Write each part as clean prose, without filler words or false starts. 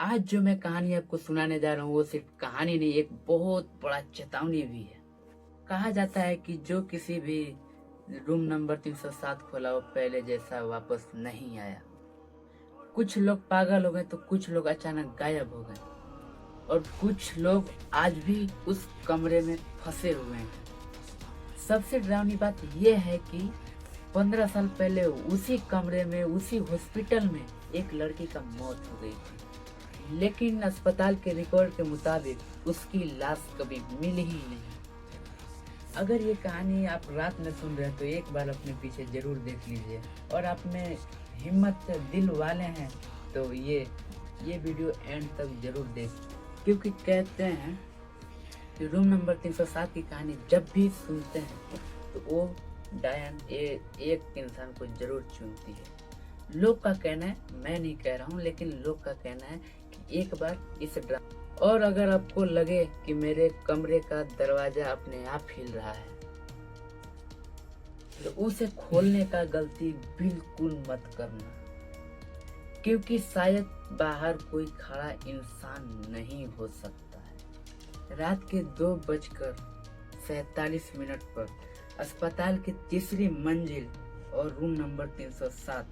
आज जो मैं कहानी आपको सुनाने जा रहा हूँ वो सिर्फ कहानी नहीं, एक बहुत बड़ा चेतावनी भी है। कहा जाता है कि जो किसी भी रूम नंबर 307 खोला वो पहले जैसा वापस नहीं आया। कुछ लोग पागल हो गए तो कुछ लोग अचानक गायब हो गए और कुछ लोग आज भी उस कमरे में फंसे हुए हैं। सबसे डरावनी बात यह है कि 15 साल पहले उसी कमरे में, उसी हॉस्पिटल में एक लड़की का मौत हो गई थी, लेकिन अस्पताल के रिकॉर्ड के मुताबिक उसकी लाश कभी मिल ही नहीं। अगर ये कहानी आप रात में सुन रहे हैं तो एक बार अपने पीछे जरूर देख लीजिए, और आप में हिम्मत दिल वाले हैं तो ये वीडियो एंड तक जरूर देख, क्योंकि कहते हैं कि रूम नंबर 307 की कहानी जब भी सुनते हैं तो वो डायन एक इंसान को जरूर चुनती है। लोग का कहना है, मैं नहीं कह रहा हूँ, लेकिन लोग का कहना है कि एक बार इस और अगर आपको लगे कि मेरे कमरे का दरवाजा अपने आप हिल रहा है तो उसे खोलने का गलती बिल्कुल मत करना, क्योंकि शायद बाहर कोई खड़ा इंसान नहीं हो सकता है। रात के 2:47 पर अस्पताल की तीसरी मंजिल और रूम नंबर 307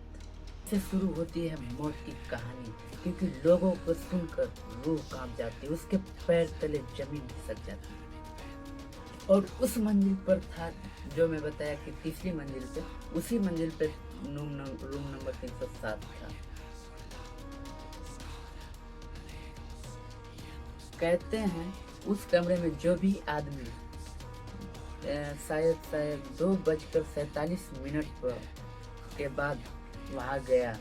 से शुरू होती है मौत की कहानी, क्योंकि लोगों को सुनकर रूह कांप जाती है, उसके पैर तले जमीन खिसक जाती है। और उस मंजिल पर था, जो मैं बताया कि तीसरी मंजिल पे, उसी मंजिल पे रूम नंबर 307 था। कहते हैं उस कमरे में जो भी आदमी शायद 2:47 पर के बाद वहां गया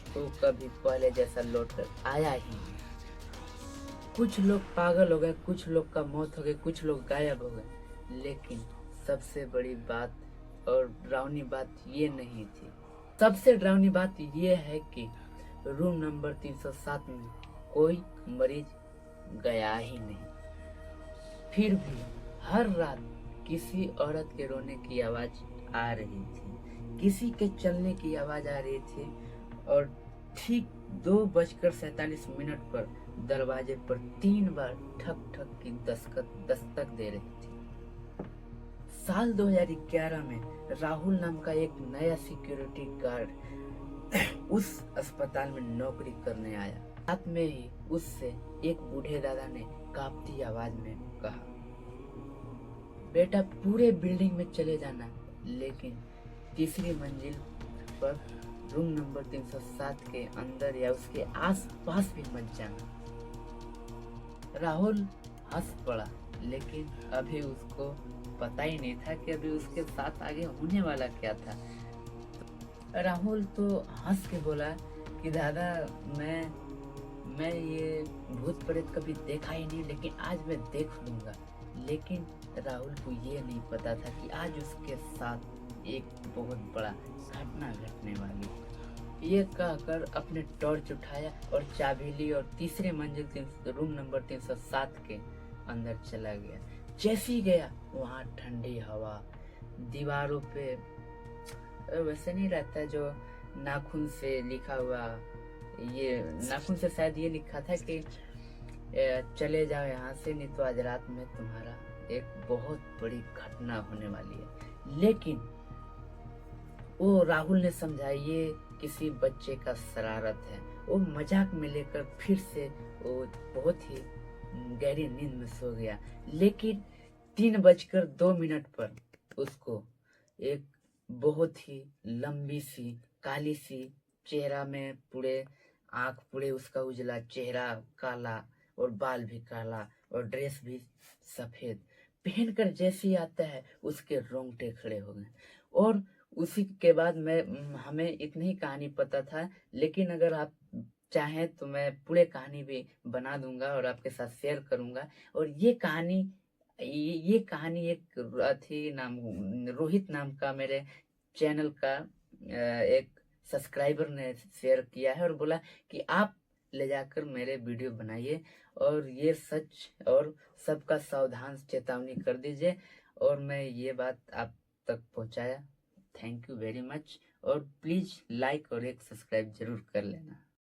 तो कभी पहले जैसा लौट कर आया ही नहीं। कुछ लोग पागल हो गए, कुछ लोग का मौत हो गई, कुछ लोग गायब हो गए, लेकिन सबसे बड़ी बात और डरावनी बात ये नहीं थी। सबसे डरावनी बात ये है कि रूम नंबर 307 में कोई मरीज गया ही नहीं। फिर भी हर रात किसी औरत के रोने की आवाज आ रही थी, किसी के चलने की आवाज आ रही थी, और ठीक 2:47 पर दरवाजे पर 3 बार ठक ठक की दस्तक दे रही थी। साल 2011 में राहुल नाम का एक नया सिक्योरिटी गार्ड उस अस्पताल में नौकरी करने आया। रात में ही उससे एक बूढ़े दादा ने कांपती आवाज में कहा, बेटा पूरे बिल्डिंग में चले जाना, लेकिन तीसरी मंजिल पर रूम नंबर 307 के अंदर या उसके आस-पास भी मत जाना। राहुल हंस पड़ा, लेकिन अभी उसको पता ही नहीं था कि अभी उसके साथ आगे होने वाला क्या था। राहुल तो हंस के बोला कि दादा मैं ये भूत प्रेत कभी देखा ही नहीं, लेकिन आज मैं देख लूंगा। लेकिन राहुल को ये नहीं पता था कि आज उसके साथ एक बहुत बड़ा घटना घटने वाली। ये कहकर अपने टॉर्च उठाया और चाबी ली और तीसरे मंजिल रूम नंबर 307 के अंदर चला गया। जैसे ही गया वहाँ ठंडी हवा, दीवारों पे वैसे नहीं रहता जो नाखून से लिखा हुआ, ये नाखून से शायद ये लिखा था कि चले जाओ यहाँ से, नहीं तो आज रात में तुम्हारा एक बहुत बड़ी घटना होने वाली है। लेकिन वो राहुल ने समझा ये किसी बच्चे का शरारत है। वो मजाक में लेकर फिर से वो बहुत ही गहरी नींद में सो गया। लेकिन 3:02 पर उसको एक बहुत ही लंबी सी काली सी चेहरा में पूरे आंख, पूरे उसका उजला चेहरा काला और बाल भी काला और ड्रेस भी सफेद पहनकर जैसे ही आता है उसके रोंगटे खड़े हो गए। और उसी के बाद हमें इतनी ही कहानी पता था, लेकिन अगर आप चाहें तो मैं पूरे कहानी भी बना दूंगा और आपके साथ शेयर करूंगा। और ये कहानी एक रोहित नाम का मेरे चैनल का एक सब्सक्राइबर ने शेयर किया है और बोला कि आप ले जाकर मेरे वीडियो बनाइए और ये सच और सबका सावधान चेतावनी कर दीजिए, और मैं ये बात आप तक पहुंचाया। थैंक यू वेरी मच, और प्लीज लाइक और एक सब्सक्राइब जरूर कर लेना।